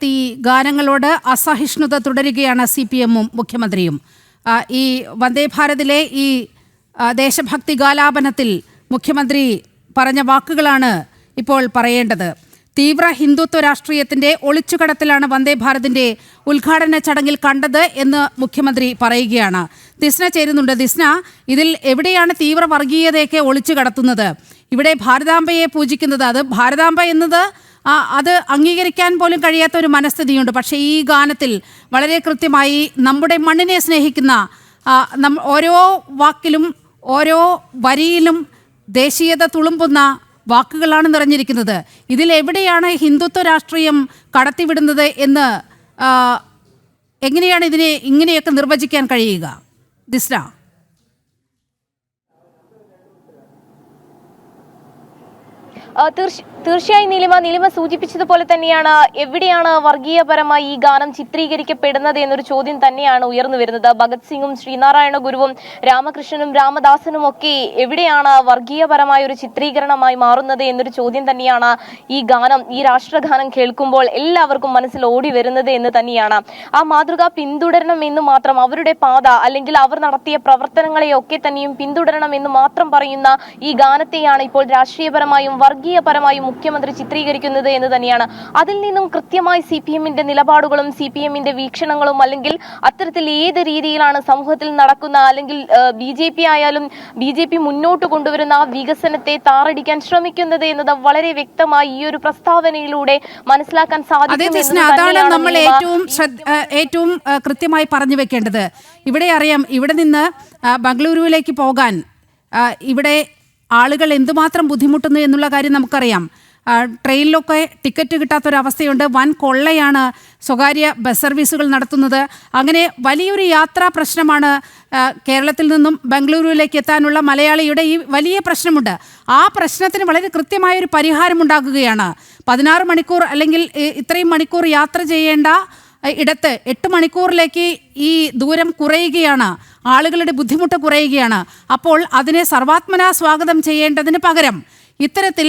ദേശഭക്തി ഗാനങ്ങളോട് അസഹിഷ്ണുത തുടരുകയാണ് CPM-ഉം മുഖ്യമന്ത്രിയും. ഈ വന്ദേ ഭാരതിലെ ഈ ദേശഭക്തി ഗാലാപനത്തിൽ മുഖ്യമന്ത്രി പറഞ്ഞ വാക്കുകളാണ് ഇപ്പോൾ പറയേണ്ടത്. തീവ്ര ഹിന്ദുത്വ രാഷ്ട്രീയത്തിന്റെ ഒളിച്ചുകടത്തിലാണ് വന്ദേ ഭാരതിന്റെ ഉദ്ഘാടന ചടങ്ങിൽ കണ്ടത് എന്ന് മുഖ്യമന്ത്രി പറയുകയാണ്. ദിസ്ന ചേരുന്നുണ്ട്. ദിസ്ന, ഇതിൽ എവിടെയാണ് തീവ്ര വർഗീയതയൊക്കെ ഒളിച്ചു കടത്തുന്നത്? ഇവിടെ ഭാരതാംബയെ പൂജിക്കുന്നത്, അത് ഭാരതാംബ എന്നത് അത് അംഗീകരിക്കാൻ പോലും കഴിയാത്ത ഒരു മനസ്ഥിതിയുണ്ട്. പക്ഷേ ഈ ഗാനത്തിൽ വളരെ കൃത്യമായി നമ്മുടെ മണ്ണിനെ സ്നേഹിക്കുന്ന ഓരോ വാക്കിലും ഓരോ വരിയിലും ദേശീയത തുളുമ്പുന്ന വാക്കുകളാണ് നിറഞ്ഞിരിക്കുന്നത്. ഇതിലെവിടെയാണ് ഹിന്ദുത്വ രാഷ്ട്രീയം കടത്തിവിടുന്നത് എന്ന് എങ്ങനെയാണ് ഇതിനെ ഇങ്ങനെയൊക്കെ നിർവചിക്കാൻ കഴിയുക? ദിസ്ന, തീർച്ചയായും നീലിമ സൂചിപ്പിച്ചതുപോലെ തന്നെയാണ് എവിടെയാണ് വർഗീയപരമായി ഈ ഗാനം ചിത്രീകരിക്കപ്പെടുന്നത് എന്നൊരു ചോദ്യം തന്നെയാണ് ഉയർന്നു വരുന്നത്. ഭഗത് സിംഗും ശ്രീനാരായണ ഗുരുവും രാമകൃഷ്ണനും രാമദാസനും ഒക്കെ എവിടെയാണ് വർഗീയപരമായ ഒരു ചിത്രീകരണമായി മാറുന്നത് എന്നൊരു ചോദ്യം തന്നെയാണ് ഈ ഗാനം, ഈ രാഷ്ട്രഗാനം കേൾക്കുമ്പോൾ എല്ലാവർക്കും മനസ്സിൽ ഓടി വരുന്നത് എന്ന് തന്നെയാണ്. ആ മാതൃക പിന്തുടരണം എന്ന് മാത്രം, അവരുടെ പാത അല്ലെങ്കിൽ അവർ നടത്തിയ പ്രവർത്തനങ്ങളെയൊക്കെ തന്നെയും പിന്തുടരണം എന്ന് മാത്രം പറയുന്ന ഈ ഗാനത്തെയാണ് ഇപ്പോൾ രാഷ്ട്രീയപരമായും വർഗീയപരമായും മുഖ്യമന്ത്രി ചിത്രീകരിക്കുന്നത് എന്ന് തന്നെയാണ്. അതിൽ നിന്നും കൃത്യമായി CPM-ന്റെ നിലപാടുകളും CPM-ന്റെ വീക്ഷണങ്ങളും അല്ലെങ്കിൽ അത്തരത്തിൽ ഏത് രീതിയിലാണ് സമൂഹത്തിൽ നടക്കുന്ന അല്ലെങ്കിൽ BJP ആയാലും BJP മുന്നോട്ട് കൊണ്ടുവരുന്ന ആ വികസനത്തെ താറടിക്കാൻ ശ്രമിക്കുന്നത് എന്നത് വളരെ വ്യക്തമായി ഈ ഒരു പ്രസ്താവനയിലൂടെ മനസ്സിലാക്കാൻ സാധിക്കും. അതാണ് നമ്മൾ ഏറ്റവും കൃത്യമായി പറഞ്ഞു വെക്കേണ്ടത്. ഇവിടെ അറിയാം, ഇവിടെ നിന്ന് ബംഗളൂരുവിലേക്ക് പോകാൻ ഇവിടെ ആളുകൾ എന്തുമാത്രം ബുദ്ധിമുട്ടുന്നു എന്നുള്ള കാര്യം നമുക്കറിയാം. ട്രെയിനിലൊക്കെ ടിക്കറ്റ് കിട്ടാത്തൊരവസ്ഥയുണ്ട്. വൻ കൊള്ളയാണ് സ്വകാര്യ ബസ് സർവീസുകൾ നടത്തുന്നത്. അങ്ങനെ വലിയൊരു യാത്രാ പ്രശ്നമാണ് കേരളത്തിൽ നിന്നും ബംഗളൂരുവിലേക്ക് എത്താനുള്ള മലയാളിയുടെ ഈ വലിയ പ്രശ്നമുണ്ട്. ആ പ്രശ്നത്തിന് വളരെ കൃത്യമായൊരു പരിഹാരമുണ്ടാകുകയാണ്. 16 മണിക്കൂർ അല്ലെങ്കിൽ ഇത്രയും മണിക്കൂർ യാത്ര ചെയ്യേണ്ട ഇടത്ത് 8 മണിക്കൂറിലേക്ക് ഈ ദൂരം കുറയുകയാണ്, ആളുകളുടെ ബുദ്ധിമുട്ട് കുറയുകയാണ്. അപ്പോൾ അതിനെ സർവാത്മന സ്വാഗതം ചെയ്യേണ്ടതിന് പകരം ഇത്തരത്തിൽ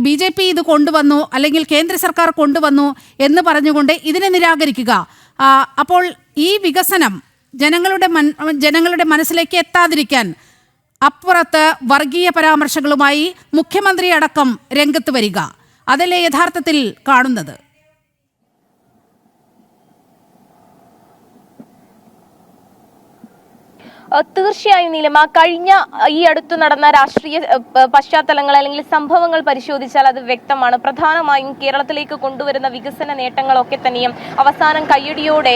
BJP ഇത് കൊണ്ടുവന്നു അല്ലെങ്കിൽ കേന്ദ്ര സർക്കാർ കൊണ്ടുവന്നു എന്ന് പറഞ്ഞുകൊണ്ട് ഇതിനെ നിരാകരിക്കുക. അപ്പോൾ ഈ വികസനം ജനങ്ങളുടെ മനസ്സിലേക്ക് എത്താതിരിക്കാൻ അപ്പുറത്ത് വർഗീയ പരാമർശങ്ങളുമായി മുഖ്യമന്ത്രി അടക്കം രംഗത്ത് വരിക, അതല്ലേ യഥാർത്ഥത്തിൽ കാണുന്നത്? തീർച്ചയായും നീലിമ, കഴിഞ്ഞ ഈ അടുത്തു നടന്ന രാഷ്ട്രീയ പശ്ചാത്തലങ്ങൾ അല്ലെങ്കിൽ സംഭവങ്ങൾ പരിശോധിച്ചാൽ അത് വ്യക്തമാണ്. പ്രധാനമായും കേരളത്തിലേക്ക് കൊണ്ടുവരുന്ന വികസന നേട്ടങ്ങളൊക്കെ തന്നെയും അവസാനം കയ്യടിയോടെ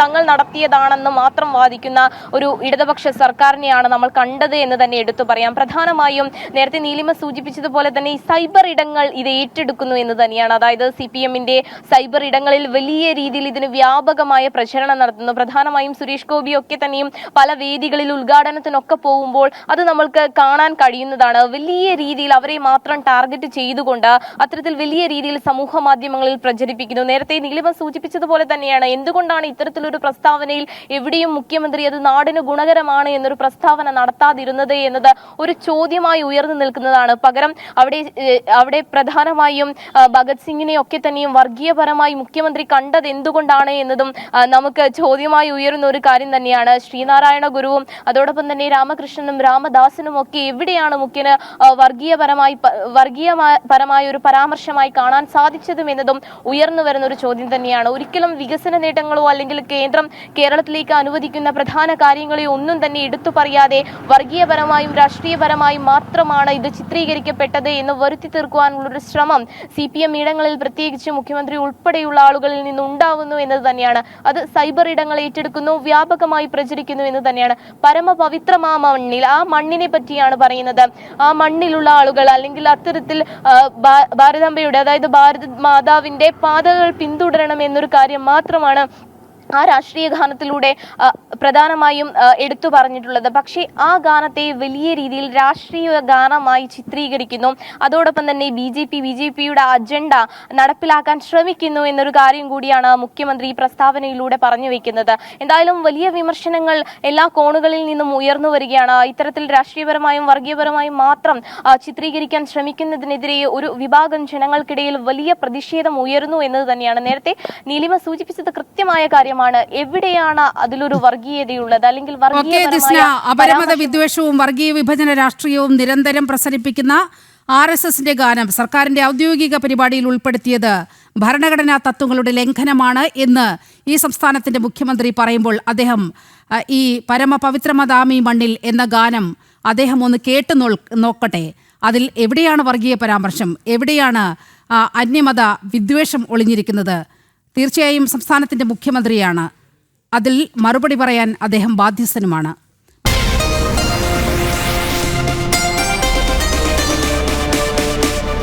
തങ്ങൾ നടത്തിയതാണെന്ന് മാത്രം വാദിക്കുന്ന ഒരു ഇടതുപക്ഷ സർക്കാരിനെയാണ് നമ്മൾ കണ്ടത് എന്ന് തന്നെ എടുത്തു പറയാം. പ്രധാനമായും നേരത്തെ നീലിമ സൂചിപ്പിച്ചതുപോലെ തന്നെ ഈ സൈബർ ഇടങ്ങൾ ഇത് ഏറ്റെടുക്കുന്നു എന്ന് തന്നെയാണ്. അതായത് CPM-ന്റെ സൈബർ ഇടങ്ങളിൽ വലിയ രീതിയിൽ ഇതിന് വ്യാപകമായ പ്രചരണം നടത്തുന്നു. പ്രധാനമായും സുരേഷ് ഗോപിയൊക്കെ തന്നെയും പല വേദികളിൽ ഉദ്ഘാടനത്തിനൊക്കെ പോകുമ്പോൾ അത് നമ്മൾക്ക് കാണാൻ കഴിയുന്നതാണ്. വലിയ രീതിയിൽ അവരെ മാത്രം ടാർഗറ്റ് ചെയ്തുകൊണ്ട് അത്തരത്തിൽ വലിയ രീതിയിൽ സമൂഹ മാധ്യമങ്ങളിൽ പ്രചരിപ്പിക്കുന്നു. നേരത്തെ നീലിമ സൂചിപ്പിച്ചതുപോലെ തന്നെയാണ് എന്തുകൊണ്ടാണ് ഇത്തരത്തിലൊരു പ്രസ്താവനയിൽ എവിടെയും മുഖ്യമന്ത്രി അത് നാടിന് ഗുണകരമാണ് എന്നൊരു പ്രസ്താവന നടത്താതിരുന്നത് എന്നത് ഒരു ചോദ്യമായി ഉയർന്നു നിൽക്കുന്നതാണ്. പകരം അവിടെ പ്രധാനമായും ഭഗത് സിംഗിനെ ഒക്കെ തന്നെയും വർഗീയപരമായി മുഖ്യമന്ത്രി കണ്ടത് എന്തുകൊണ്ടാണ് എന്നതും നമുക്ക് ചോദ്യമായി ഉയരുന്ന ഒരു കാര്യം തന്നെയാണ്. ശ്രീനാരായണ ഗുരുവും അതോടൊപ്പം തന്നെ രാമകൃഷ്ണനും രാമദാസനും ഒക്കെ എവിടെയാണ് മുഖ്യന് വർഗീയപരമായ ഒരു പരാമർശമായി കാണാൻ സാധിച്ചതും എന്നതും ഉയർന്നു വരുന്ന ഒരു ചോദ്യം തന്നെയാണ്. ഒരിക്കലും വികസന നേട്ടങ്ങളോ അല്ലെങ്കിൽ കേന്ദ്രം കേരളത്തിലേക്ക് അനുവദിക്കുന്ന പ്രധാന കാര്യങ്ങളെയോ ഒന്നും തന്നെ എടുത്തു പറയാതെ വർഗീയപരമായും രാഷ്ട്രീയപരമായും മാത്രമാണ് ഇത് ചിത്രീകരിക്കപ്പെട്ടത് എന്ന് വരുത്തി തീർക്കുവാനുള്ളൊരു ശ്രമം CPM ഇടങ്ങളിൽ പ്രത്യേകിച്ച് മുഖ്യമന്ത്രി ഉൾപ്പെടെയുള്ള ആളുകളിൽ നിന്നുണ്ടാവുന്നു എന്നത് തന്നെയാണ്. അത് സൈബർ ഇടങ്ങൾ ഏറ്റെടുക്കുന്നു, വ്യാപകമായി പ്രചരിക്കുന്നു എന്ന് തന്നെയാണ്. പരമപവിത്രമാ മണ്ണിൽ, ആ മണ്ണിനെ പറ്റിയാണ് പറയുന്നത്. ആ മണ്ണിലുള്ള ആളുകൾ അല്ലെങ്കിൽ അത്തരത്തിൽ ഭാരതാംബയുടെ അതായത് ഭാരത് മാതാവിന്റെ പാതകൾ പിന്തുടരണം എന്നൊരു കാര്യം മാത്രമാണ് ആ രാഷ്ട്രീയ ഗാനത്തിലൂടെ പ്രധാനമായും എടുത്തു പറഞ്ഞിട്ടുള്ളത്. പക്ഷേ ആ ഗാനത്തെ വലിയ രീതിയിൽ രാഷ്ട്രീയ ഗാനമായി ചിത്രീകരിക്കുന്നു. അതോടൊപ്പം തന്നെ ബി ജെ പിയുടെ അജണ്ട നടപ്പിലാക്കാൻ ശ്രമിക്കുന്നു എന്നൊരു കാര്യം കൂടിയാണ് മുഖ്യമന്ത്രി ഈ പ്രസ്താവനയിലൂടെ പറഞ്ഞു വെക്കുന്നത്. എന്തായാലും വലിയ വിമർശനങ്ങൾ എല്ലാ കോണുകളിൽ നിന്നും ഉയർന്നു വരികയാണ്. ഇത്തരത്തിൽ രാഷ്ട്രീയപരമായും വർഗീയപരമായും മാത്രം ചിത്രീകരിക്കാൻ ശ്രമിക്കുന്നതിനെതിരെ ഒരു വിഭാഗം ജനങ്ങൾക്കിടയിൽ വലിയ പ്രതിഷേധം ഉയരുന്നു എന്നത് തന്നെയാണ്. നേരത്തെ നീലിമ സൂചിപ്പിച്ചത് കൃത്യമായ കാര്യമാണ്. എവിടെയാണ് അതിലൊരു വർഗീയതയുള്ളത്, അല്ലെങ്കിൽ അപരമത വിദ്വേഷവും വർഗീയ വിഭജന രാഷ്ട്രീയവും നിരന്തരം പ്രസരിപ്പിക്കുന്ന RSSന്റെ ഗാനം സർക്കാരിന്റെ ഔദ്യോഗിക പരിപാടിയിൽ ഉൾപ്പെടുത്തിയത് ഭരണഘടനാ തത്വങ്ങളുടെ ലംഘനമാണ് എന്ന് ഈ സംസ്ഥാനത്തിന്റെ മുഖ്യമന്ത്രി പറയുമ്പോൾ അദ്ദേഹം ഈ പരമപവിത്രമതാമി മണ്ണിൽ എന്ന ഗാനം അദ്ദേഹം ഒന്ന് കേട്ടു നോക്കട്ടെ. അതിൽ എവിടെയാണ് വർഗീയ പരാമർശം, എവിടെയാണ് അന്യമത വിദ്വേഷം ഒളിഞ്ഞിരിക്കുന്നത്? തീർച്ചയായും സംസ്ഥാനത്തിന്റെ മുഖ്യമന്ത്രിയാണ്, അതിൽ മറുപടി പറയാൻ അദ്ദേഹം ബാധ്യസ്ഥനുമാണ്.